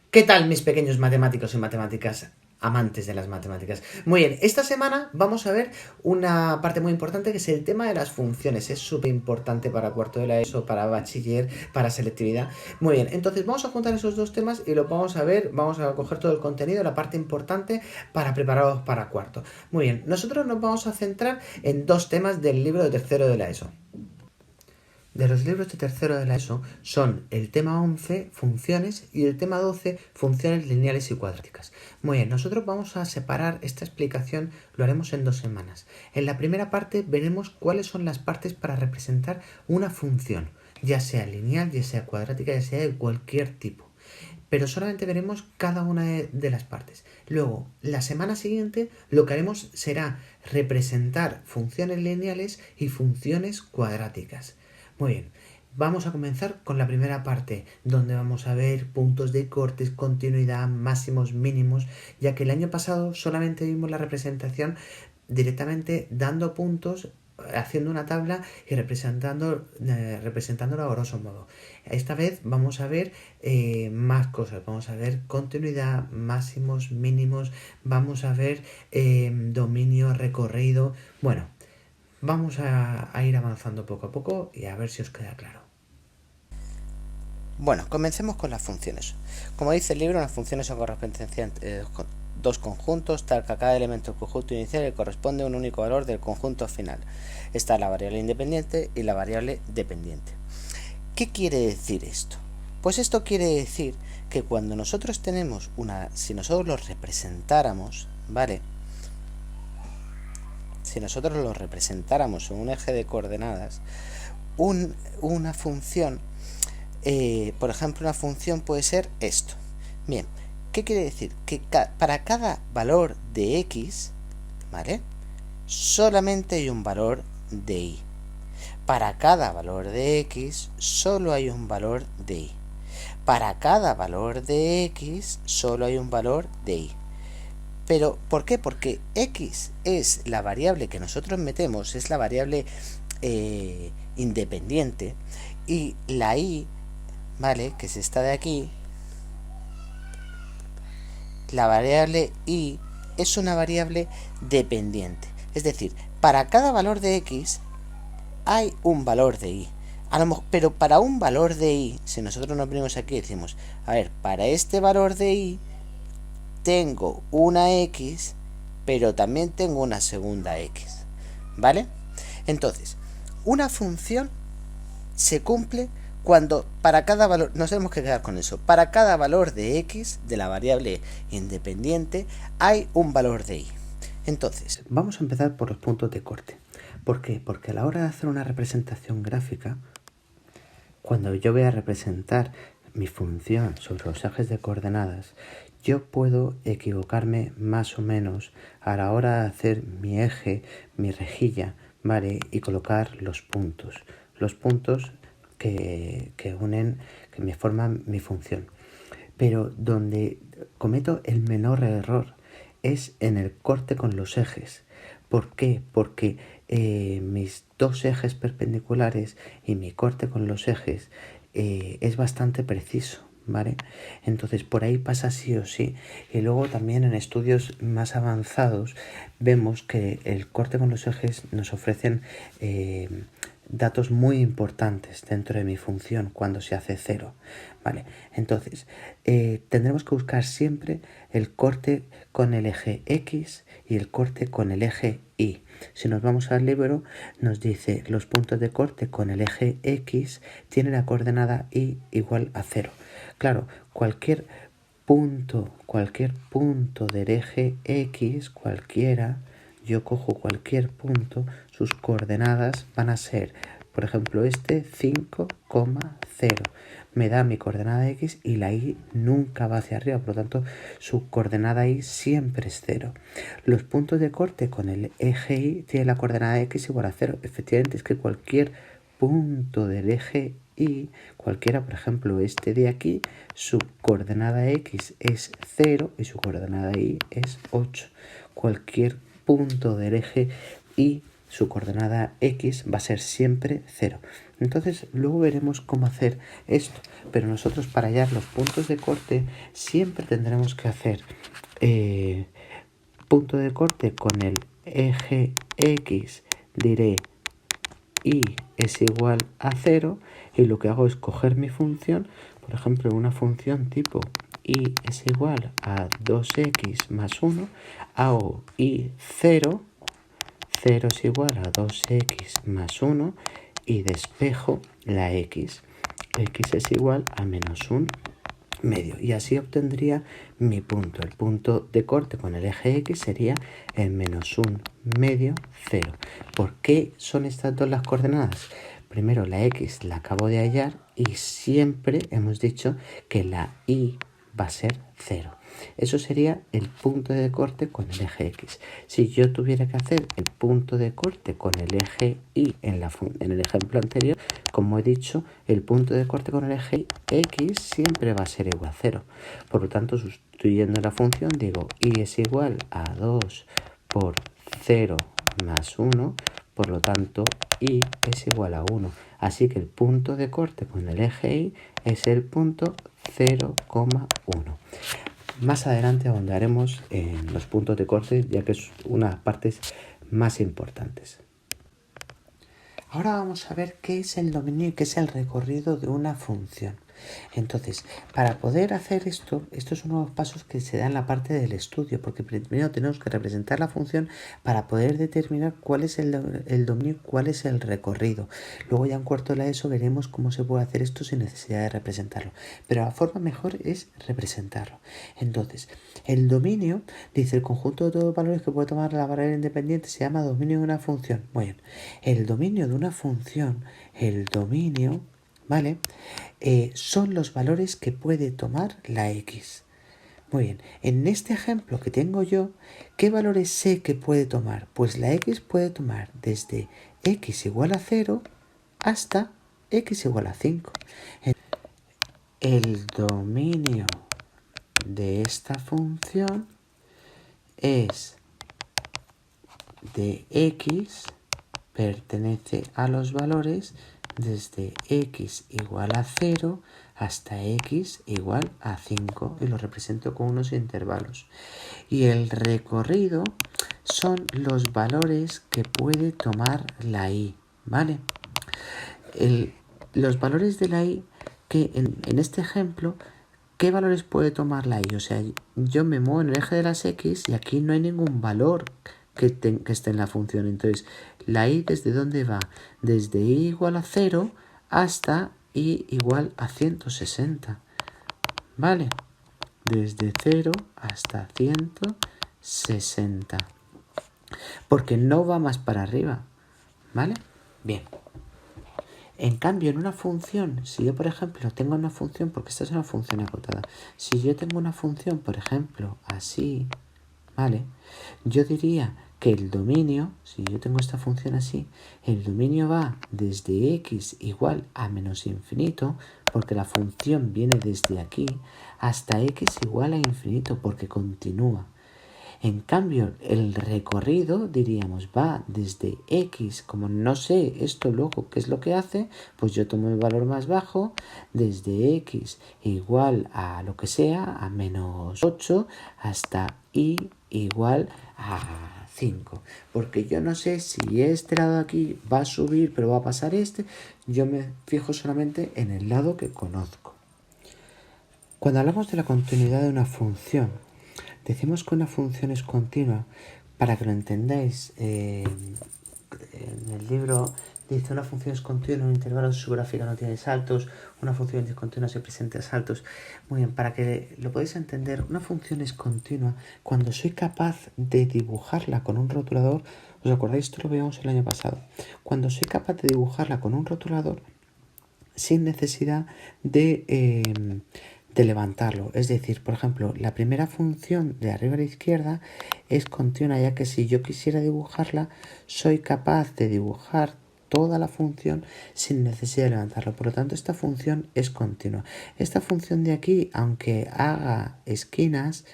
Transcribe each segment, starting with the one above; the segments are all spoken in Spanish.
¿Qué tal, mis pequeños matemáticos y matemáticas, amantes de las matemáticas? Muy bien, esta semana vamos a ver una parte muy importante que es el tema de las funciones. Es súper importante para cuarto de la ESO, para bachiller, para selectividad. Muy bien, entonces vamos a juntar esos dos temas y lo vamos a ver, vamos a coger todo el contenido, la parte importante para prepararos para cuarto. Muy bien, nosotros nos vamos a centrar en dos temas del libro de tercero de la ESO. De los libros de tercero de la ESO son el tema 11, funciones, y el tema 12, funciones lineales y cuadráticas. Muy bien, nosotros vamos a separar esta explicación, lo haremos en 2 semanas. En la primera parte veremos cuáles son las partes para representar una función, ya sea lineal, ya sea cuadrática, ya sea de cualquier tipo. Pero solamente veremos cada una de las partes. Luego, la semana siguiente, lo que haremos será representar funciones lineales y funciones cuadráticas. Muy bien, vamos a comenzar con la primera parte, donde vamos a ver puntos de cortes, continuidad, máximos, mínimos, ya que el año pasado solamente vimos la representación directamente dando puntos, haciendo una tabla y representándolo a grosso modo. Esta vez vamos a ver más cosas, vamos a ver continuidad, máximos, mínimos, vamos a ver dominio, recorrido. Bueno, vamos a ir avanzando poco a poco y a ver si os queda claro. Bueno, comencemos con las funciones. Como dice el libro, las funciones son correspondencia entre dos conjuntos, tal que a cada elemento del conjunto inicial le corresponde un único valor del conjunto final. Está la variable independiente y la variable dependiente. ¿Qué quiere decir esto? Pues esto quiere decir que cuando nosotros tenemos si nosotros lo representáramos, ¿vale? Si nosotros lo representáramos en un eje de coordenadas, una función, por ejemplo, una función puede ser esto. Bien, ¿qué quiere decir? Que para cada valor de x, ¿vale? Solamente hay un valor de y. Para cada valor de x, solo hay un valor de y. Para cada valor de x, solo hay un valor de y. Pero, ¿por qué? Porque x es la variable que nosotros metemos, es la variable independiente, y la y, ¿vale? Que es esta de aquí, la variable y es una variable dependiente. Es decir, para cada valor de x hay un valor de y. Pero para un valor de y, si nosotros nos venimos aquí y decimos, a ver, para este valor de y tengo una x, pero también tengo una segunda x, ¿vale? Entonces, una función se cumple cuando para cada valor, nos tenemos que quedar con eso, para cada valor de x, de la variable independiente, hay un valor de y. Entonces, vamos a empezar por los puntos de corte. ¿Por qué? Porque a la hora de hacer una representación gráfica, cuando yo voy a representar mi función sobre los ejes de coordenadas, yo puedo equivocarme más o menos a la hora de hacer mi eje, mi rejilla, ¿vale? Y colocar los puntos que unen, que me forman mi función. Pero donde cometo el menor error es en el corte con los ejes. ¿Por qué? Porque mis dos ejes perpendiculares y mi corte con los ejes es bastante preciso, ¿vale? Entonces por ahí pasa sí o sí. Y luego también en estudios más avanzados vemos que el corte con los ejes nos ofrecen datos muy importantes dentro de mi función cuando se hace cero, ¿vale? Entonces tendremos que buscar siempre el corte con el eje X y el corte con el eje Y. Si nos vamos al libro, nos dice los puntos de corte con el eje X tienen la coordenada Y igual a 0. Claro, cualquier punto del eje X, cualquiera, yo cojo cualquier punto, sus coordenadas van a ser, por ejemplo, este 5,0. Me da mi coordenada X y la Y nunca va hacia arriba, por lo tanto su coordenada Y siempre es 0. Los puntos de corte con el eje Y tienen la coordenada X igual a 0. Efectivamente, es que cualquier punto del eje Y, cualquiera, por ejemplo este de aquí, su coordenada X es 0 y su coordenada Y es 8. Cualquier punto del eje Y su coordenada x va a ser siempre 0. Entonces luego veremos cómo hacer esto, pero nosotros para hallar los puntos de corte siempre tendremos que hacer punto de corte con el eje x, diré y es igual a 0, y lo que hago es coger mi función, por ejemplo una función tipo y es igual a 2x más 1, hago y 0, 0 es igual a 2x más 1 y despejo la x. X es igual a menos 1 medio, y así obtendría mi punto. El punto de corte con el eje x sería el menos 1 medio 0. ¿Por qué son estas dos las coordenadas? Primero la x la acabo de hallar y siempre hemos dicho que la y va a ser 0. Eso sería el punto de corte con el eje x. Si yo tuviera que hacer el punto de corte con el eje y en el ejemplo anterior, como he dicho, el punto de corte con el eje x siempre va a ser igual a 0. Por lo tanto, sustituyendo la función, digo y es igual a 2 por 0 más 1, por lo tanto y es igual a 1. Así que el punto de corte con el eje y es el punto 0,1. Más adelante ahondaremos en los puntos de corte, ya que es una de las partes más importantes. Ahora vamos a ver qué es el dominio y qué es el recorrido de una función. Entonces, para poder hacer esto es uno de los pasos que se da en la parte del estudio, porque primero tenemos que representar la función para poder determinar cuál es el dominio y cuál es el recorrido. Luego ya en cuarto de la ESO veremos cómo se puede hacer esto sin necesidad de representarlo, pero la forma mejor es representarlo. Entonces, el dominio, dice el conjunto de todos los valores que puede tomar la variable independiente, se llama dominio de una función. Muy bien, el dominio de una función, el dominio, ¿vale? Son los valores que puede tomar la x. Muy bien, en este ejemplo que tengo yo, ¿qué valores sé que puede tomar? Pues la x puede tomar desde x igual a 0 hasta x igual a 5. El dominio de esta función es de x, pertenece a los valores desde x igual a 0 hasta x igual a 5, y lo represento con unos intervalos. Y el recorrido son los valores que puede tomar la y, ¿vale? Los valores de la y, que en este ejemplo, ¿qué valores puede tomar la y? O sea, yo me muevo en el eje de las x y aquí no hay ningún valor que esté en la función. Entonces, la y ¿desde dónde va? Desde y igual a 0 hasta y igual a 160. ¿Vale? Desde 0 hasta 160. Porque no va más para arriba. ¿Vale? Bien. En cambio, en una función, si yo, por ejemplo, tengo una función, porque esta es una función acotada, si yo tengo una función, por ejemplo, así, ¿vale? Yo diría que el dominio, si yo tengo esta función así, el dominio va desde x igual a menos infinito, porque la función viene desde aquí, hasta x igual a infinito, porque continúa. En cambio, el recorrido, diríamos, va desde x, como no sé esto luego qué es lo que hace, pues yo tomo el valor más bajo, desde x igual a lo que sea, a menos 8, hasta y igual a 5. Porque yo no sé si este lado de aquí va a subir, pero va a pasar este, yo me fijo solamente en el lado que conozco. Cuando hablamos de la continuidad de una función, decimos que una función es continua. Para que lo entendáis, en el libro dice una función es continua, un intervalo su gráfica no tiene saltos, una función discontinua se presenta saltos. Muy bien, para que lo podáis entender, una función es continua cuando soy capaz de dibujarla con un rotulador. ¿Os acordáis? Esto lo veíamos el año pasado. Cuando soy capaz de dibujarla con un rotulador sin necesidad de levantarlo. Es decir, por ejemplo, la primera función de arriba a la izquierda es continua, ya que si yo quisiera dibujarla, soy capaz de dibujar toda la función sin necesidad de levantarlo. Por lo tanto, esta función es continua. Esta función de aquí, aunque haga esquinas,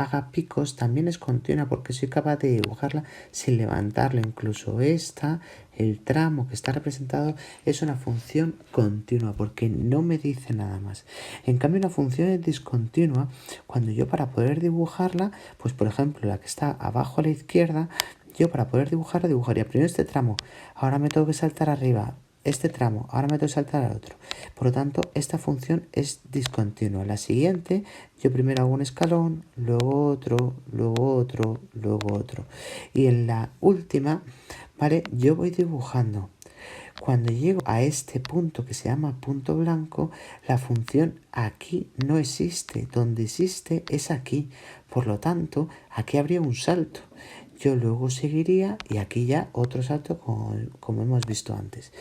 haga picos también es continua porque soy capaz de dibujarla sin levantarla. Incluso el tramo que está representado es una función continua porque no me dice nada más. En cambio, una función es discontinua cuando yo para poder dibujarla, pues por ejemplo la que está abajo a la izquierda, yo para poder dibujarla dibujaría primero este tramo, ahora me tengo que saltar arriba este tramo, ahora me tengo que saltar al otro. Por lo tanto, esta función es discontinua. La siguiente, yo primero hago un escalón, luego otro, luego otro, luego otro. Y en la última, ¿vale? Yo voy dibujando. Cuando llego a este punto que se llama punto blanco, la función aquí no existe. Donde existe es aquí. Por lo tanto, aquí habría un salto. Yo luego seguiría y aquí ya otro salto como hemos visto antes.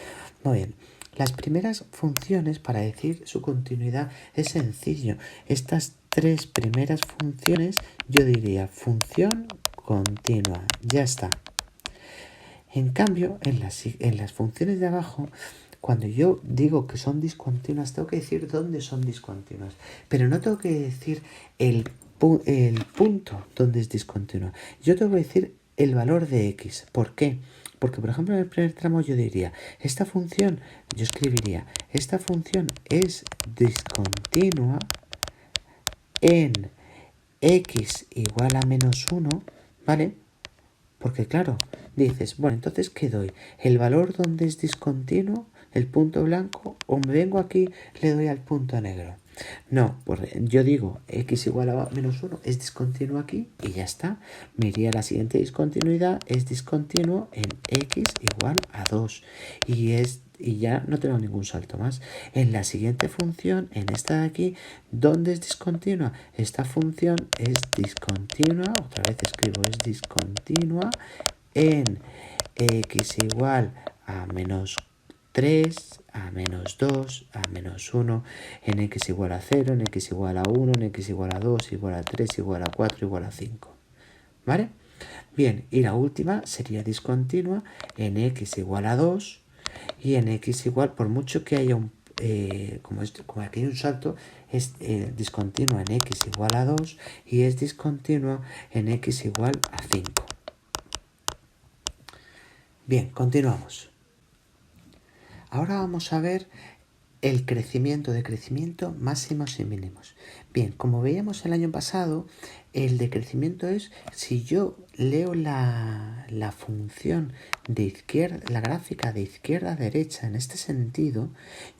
Muy bien. Las primeras funciones para decir su continuidad es sencillo. Estas tres primeras funciones yo diría función continua. Ya está. En cambio, en las funciones de abajo, cuando yo digo que son discontinuas, tengo que decir dónde son discontinuas. Pero no tengo que decir el punto donde es discontinua. Yo tengo que decir el valor de x. ¿Por qué? Porque, por ejemplo, en el primer tramo yo diría, yo escribiría, esta función es discontinua en x igual a -1, ¿vale? Porque claro, dices, bueno, entonces ¿qué doy? ¿El valor donde es discontinuo, el punto blanco, o me vengo aquí, le doy al punto negro? No, pues yo digo x igual a -1 es discontinuo aquí y ya está. Me iría a la siguiente discontinuidad, es discontinuo en x igual a 2 y ya no tengo ningún salto más. En la siguiente función, en esta de aquí, ¿dónde es discontinua? Esta función es discontinua, otra vez escribo es discontinua en x igual a -3, a -2, a -1, en x igual a 0, en x igual a 1, en x igual a 2, igual a 3, igual a 4, igual a 5. ¿Vale? Bien, y la última sería discontinua en x igual a 2 y en x igual, por mucho que haya como aquí hay un salto, es discontinua en x igual a 2 y es discontinua en x igual a 5. Bien, continuamos. Ahora vamos a ver el decrecimiento máximos y mínimos. Bien, como veíamos el año pasado, el decrecimiento es si yo leo la función de izquierda, la gráfica de izquierda a derecha en este sentido,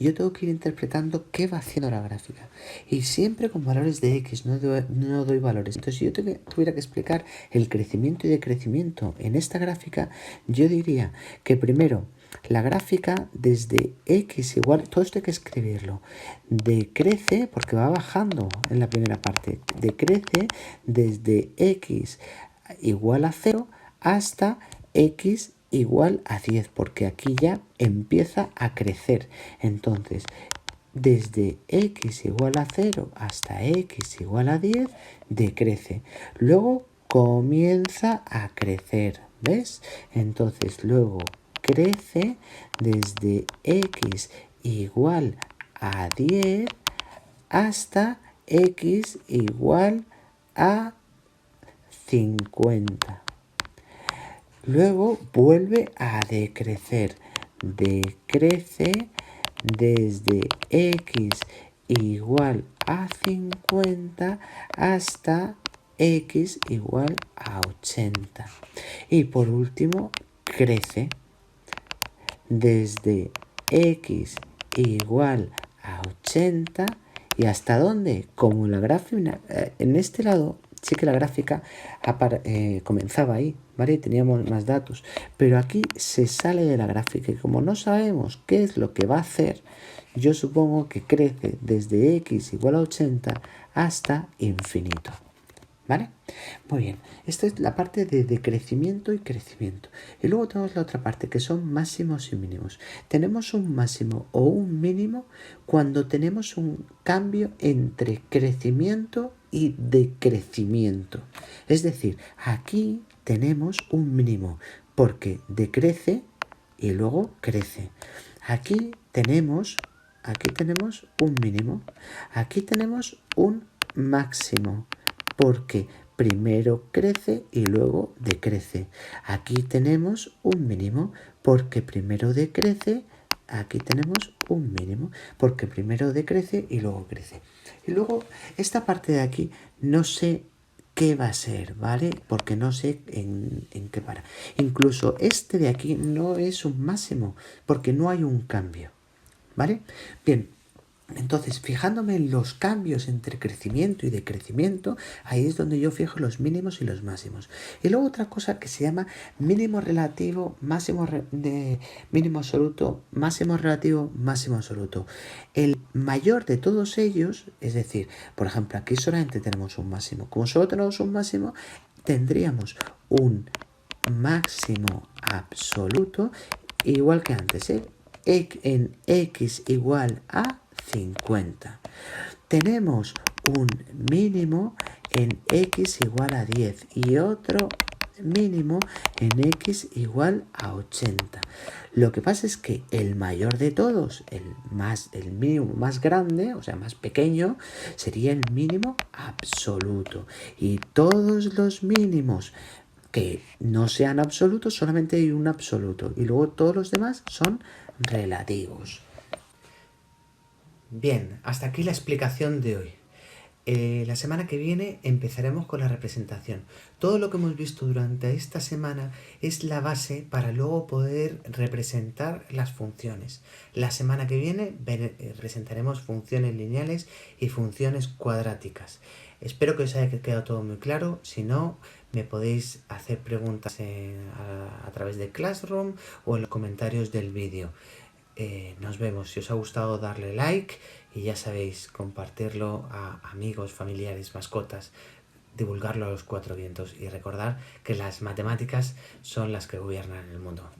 yo tengo que ir interpretando qué va haciendo la gráfica. Y siempre con valores de x, no doy valores. Entonces, si yo tuviera que explicar el crecimiento y decrecimiento en esta gráfica, yo diría que primero la gráfica desde x igual, todo esto hay que escribirlo, decrece porque va bajando en la primera parte, decrece desde x igual a 0 hasta x igual a 10, porque aquí ya empieza a crecer. Entonces, desde x igual a 0 hasta x igual a 10, decrece. Luego comienza a crecer, ¿ves? Entonces, luego crece desde x igual a 10 hasta x igual a 50. Luego vuelve a decrecer. Decrece desde x igual a 50 hasta x igual a 80. Y por último, crece desde x igual a 80 y hasta dónde, como la gráfica, en este lado sí que la gráfica comenzaba ahí, ¿vale? Teníamos más datos, pero aquí se sale de la gráfica y como no sabemos qué es lo que va a hacer, yo supongo que crece desde x igual a 80 hasta infinito. ¿Vale? Muy bien, esta es la parte de decrecimiento y crecimiento. Y luego tenemos la otra parte, que son máximos y mínimos. Tenemos un máximo o un mínimo cuando tenemos un cambio entre crecimiento y decrecimiento. Es decir, aquí tenemos un mínimo, porque decrece y luego crece. Aquí tenemos un mínimo. Aquí tenemos un máximo. ¿Por qué? primero crece y luego decrece. Aquí tenemos un mínimo porque primero decrece. Aquí tenemos un mínimo porque primero decrece y luego crece. Y luego esta parte de aquí no sé qué va a ser, ¿vale? Porque no sé en qué para. Incluso este de aquí no es un máximo porque no hay un cambio, ¿vale? Bien. Entonces, fijándome en los cambios entre crecimiento y decrecimiento, ahí es donde yo fijo los mínimos y los máximos. Y luego otra cosa que se llama mínimo relativo, mínimo absoluto, máximo relativo, máximo absoluto. El mayor de todos ellos, es decir, por ejemplo, aquí solamente tenemos un máximo. Como solo tenemos un máximo, tendríamos un máximo absoluto igual que antes, ¿eh? En x igual a 50. Tenemos un mínimo en x igual a 10 y otro mínimo en x igual a 80. Lo que pasa es que el mayor de todos, el mínimo más grande, o sea, más pequeño, sería el mínimo absoluto. Y todos los mínimos que no sean absolutos, solamente hay un absoluto. Y luego todos los demás son relativos. Bien, hasta aquí la explicación de hoy. La semana que viene empezaremos con la representación. Todo lo que hemos visto durante esta semana es la base para luego poder representar las funciones. La semana que viene presentaremos funciones lineales y funciones cuadráticas. Espero que os haya quedado todo muy claro. Si no, me podéis hacer preguntas a través de Classroom o en los comentarios del vídeo. Nos vemos. Si os ha gustado, darle like y ya sabéis, compartirlo a amigos, familiares, mascotas, divulgarlo a los cuatro vientos y recordar que las matemáticas son las que gobiernan el mundo.